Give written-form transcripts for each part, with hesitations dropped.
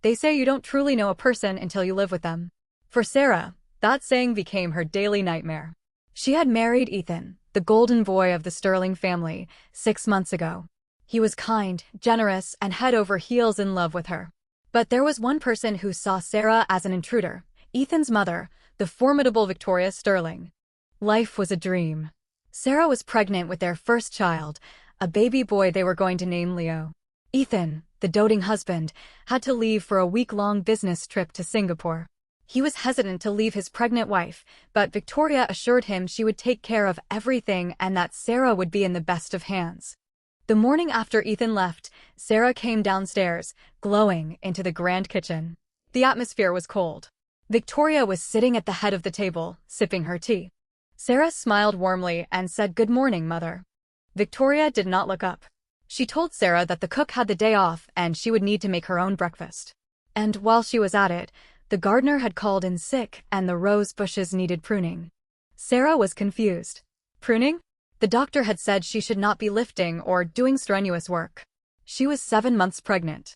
They say you don't truly know a person until you live with them. For Sarah, that saying became her daily nightmare. She had married Ethan, the golden boy of the Sterling family, 6 months ago. He was kind, generous, and head over heels in love with her. But there was one person who saw Sarah as an intruder, Ethan's mother, the formidable Victoria Sterling. Life was a dream. Sarah was pregnant with their first child, a baby boy they were going to name Leo. Ethan, the doting husband, had to leave for a week-long business trip to Singapore. He was hesitant to leave his pregnant wife, but Victoria assured him she would take care of everything and that Sarah would be in the best of hands. The morning after Ethan left, Sarah came downstairs, glowing, into the grand kitchen. The atmosphere was cold. Victoria was sitting at the head of the table, sipping her tea. Sarah smiled warmly and said, "Good morning, Mother." Victoria did not look up. She told Sarah that the cook had the day off and she would need to make her own breakfast. And while she was at it, the gardener had called in sick and the rose bushes needed pruning. Sarah was confused. Pruning? The doctor had said she should not be lifting or doing strenuous work. She was 7 months pregnant.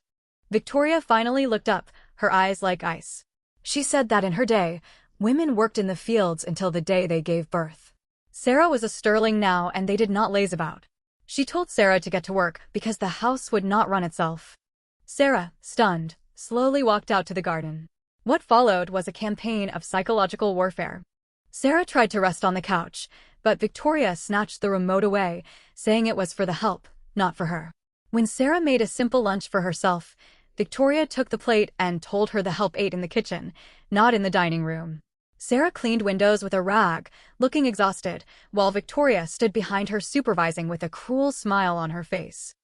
Victoria finally looked up, her eyes like ice. She said that in her day, women worked in the fields until the day they gave birth. Sarah was a Sterling now and they did not laze about. She told Sarah to get to work because the house would not run itself. Sarah, stunned, slowly walked out to the garden. What followed was a campaign of psychological warfare. Sarah tried to rest on the couch, but Victoria snatched the remote away, saying it was for the help, not for her. When Sarah made a simple lunch for herself, Victoria took the plate and told her the help ate in the kitchen, not in the dining room. Sarah cleaned windows with a rag, looking exhausted, while Victoria stood behind her supervising with a cruel smile on her face.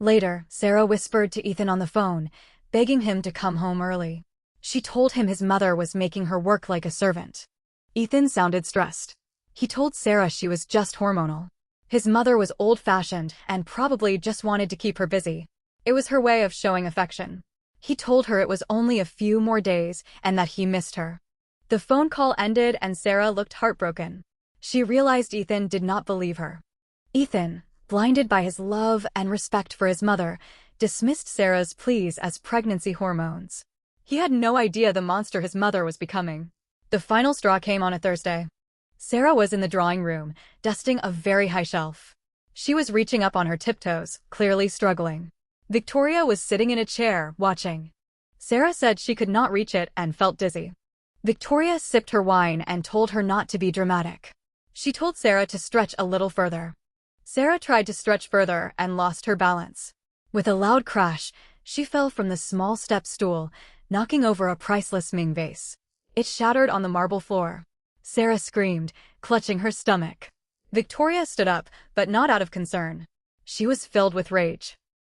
Later, Sarah whispered to Ethan on the phone, begging him to come home early. She told him his mother was making her work like a servant. Ethan sounded stressed. He told Sarah she was just hormonal. His mother was old-fashioned and probably just wanted to keep her busy. It was her way of showing affection. He told her it was only a few more days and that he missed her. The phone call ended and Sarah looked heartbroken. She realized Ethan did not believe her. Ethan, blinded by his love and respect for his mother, dismissed Sarah's pleas as pregnancy hormones. He had no idea the monster his mother was becoming. The final straw came on a Thursday. Sarah was in the drawing room, dusting a very high shelf. She was reaching up on her tiptoes, clearly struggling. Victoria was sitting in a chair, watching. Sarah said she could not reach it and felt dizzy. Victoria sipped her wine and told her not to be dramatic. She told Sarah to stretch a little further. Sarah tried to stretch further and lost her balance. With a loud crash, she fell from the small step stool, knocking over a priceless Ming vase. It shattered on the marble floor. Sarah screamed, clutching her stomach. Victoria stood up, but not out of concern. She was filled with rage.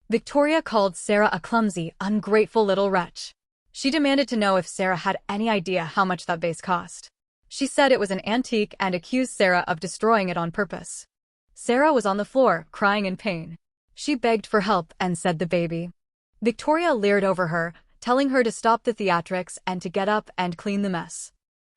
Victoria called Sarah a clumsy, ungrateful little wretch. She demanded to know if Sarah had any idea how much that vase cost. She said it was an antique and accused Sarah of destroying it on purpose. Sarah was on the floor, crying in pain. She begged for help and said the baby. Victoria leered over her, telling her to stop the theatrics and to get up and clean the mess.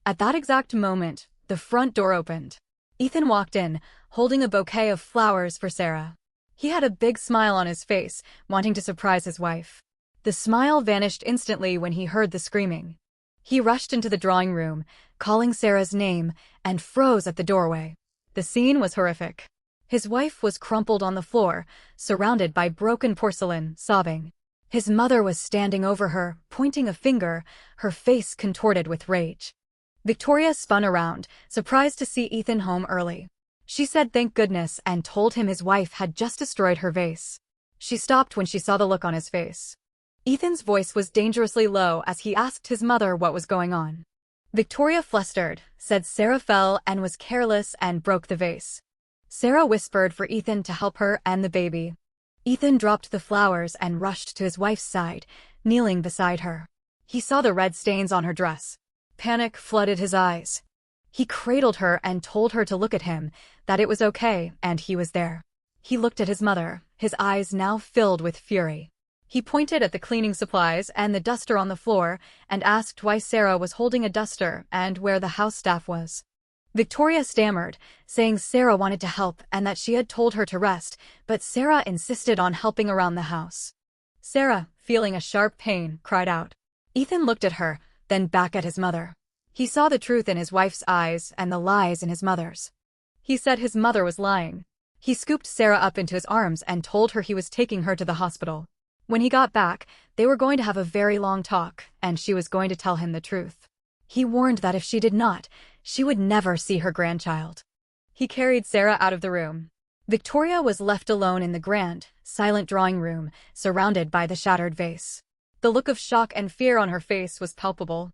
At that exact moment, the front door opened. Ethan walked in, holding a bouquet of flowers for Sarah. He had a big smile on his face, wanting to surprise his wife. The smile vanished instantly when he heard the screaming. He rushed into the drawing room, calling Sarah's name, and froze at the doorway. The scene was horrific. His wife was crumpled on the floor, surrounded by broken porcelain, sobbing. His mother was standing over her, pointing a finger, her face contorted with rage. Victoria spun around, surprised to see Ethan home early. She said thank goodness and told him his wife had just destroyed her vase. She stopped when she saw the look on his face. Ethan's voice was dangerously low as he asked his mother what was going on. Victoria flustered, said Sarah fell and was careless and broke the vase. Sarah whispered for Ethan to help her and the baby. Ethan dropped the flowers and rushed to his wife's side, kneeling beside her. He saw the red stains on her dress. Panic flooded his eyes. He cradled her and told her to look at him, that it was okay, and he was there. He looked at his mother, his eyes now filled with fury. He pointed at the cleaning supplies and the duster on the floor and asked why Sarah was holding a duster and where the house staff was. Victoria stammered, saying Sarah wanted to help and that she had told her to rest, but Sarah insisted on helping around the house. Sarah, feeling a sharp pain, cried out. Ethan looked at her, then back at his mother. He saw the truth in his wife's eyes and the lies in his mother's. He said his mother was lying. He scooped Sarah up into his arms and told her he was taking her to the hospital. When he got back, they were going to have a very long talk, and she was going to tell him the truth. He warned that if she did not, she would never see her grandchild. He carried Sarah out of the room. Victoria was left alone in the grand, silent drawing room, surrounded by the shattered vase. The look of shock and fear on her face was palpable.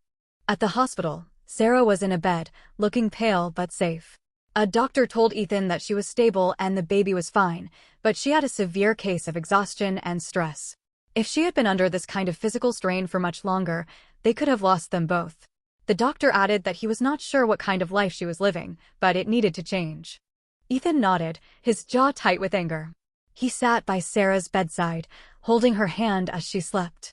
At the hospital, Sarah was in a bed, looking pale but safe. A doctor told Ethan that she was stable and the baby was fine, but she had a severe case of exhaustion and stress. If she had been under this kind of physical strain for much longer, they could have lost them both. The doctor added that he was not sure what kind of life she was living, but it needed to change. Ethan nodded, his jaw tight with anger. He sat by Sarah's bedside, holding her hand as she slept.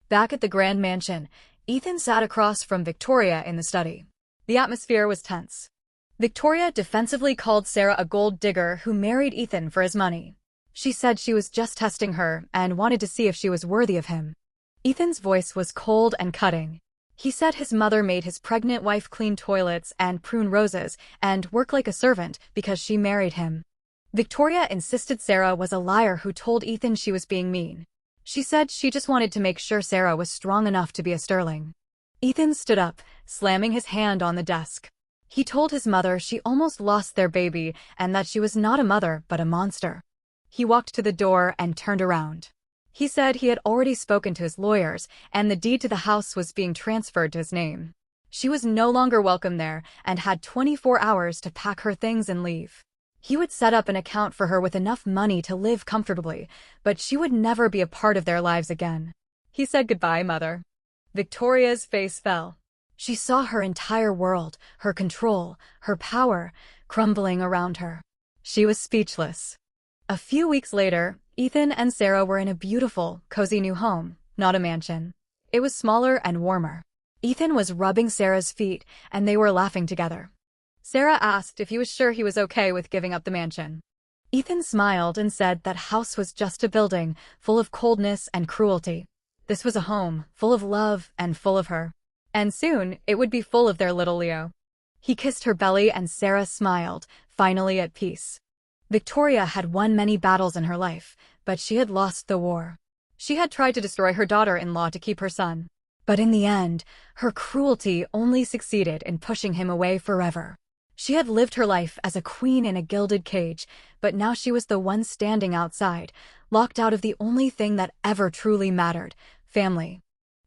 Back at the grand mansion, Ethan sat across from Victoria in the study. The atmosphere was tense. Victoria defensively called Sarah a gold digger who married Ethan for his money. She said she was just testing her and wanted to see if she was worthy of him. Ethan's voice was cold and cutting. He said his mother made his pregnant wife clean toilets and prune roses and work like a servant because she married him. Victoria insisted Sarah was a liar who told Ethan she was being mean. She said she just wanted to make sure Sarah was strong enough to be a sterling. Ethan stood up, slamming his hand on the desk. He told his mother she almost lost their baby and that she was not a mother but a monster. He walked to the door and turned around. He said he had already spoken to his lawyers and the deed to the house was being transferred to his name. She was no longer welcome there and had 24 hours to pack her things and leave. He would set up an account for her with enough money to live comfortably, but she would never be a part of their lives again. He said goodbye, Mother. Victoria's face fell. She saw her entire world, her control, her power, crumbling around her. She was speechless. A few weeks later, Ethan and Sarah were in a beautiful, cozy new home, not a mansion. It was smaller and warmer. Ethan was rubbing Sarah's feet, and they were laughing together. Sarah asked if he was sure he was okay with giving up the mansion. Ethan smiled and said that house was just a building, full of coldness and cruelty. This was a home, full of love and full of her. And soon, it would be full of their little Leo. He kissed her belly and Sarah smiled, finally at peace. Victoria had won many battles in her life, but she had lost the war. She had tried to destroy her daughter-in-law to keep her son. But in the end, her cruelty only succeeded in pushing him away forever. She had lived her life as a queen in a gilded cage, but now she was the one standing outside, locked out of the only thing that ever truly mattered, family.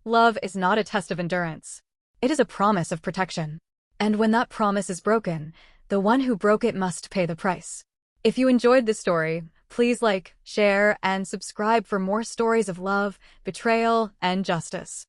Love is not a test of endurance. It is a promise of protection. And when that promise is broken, the one who broke it must pay the price. If you enjoyed this story, please like, share, and subscribe for more stories of love, betrayal, and justice.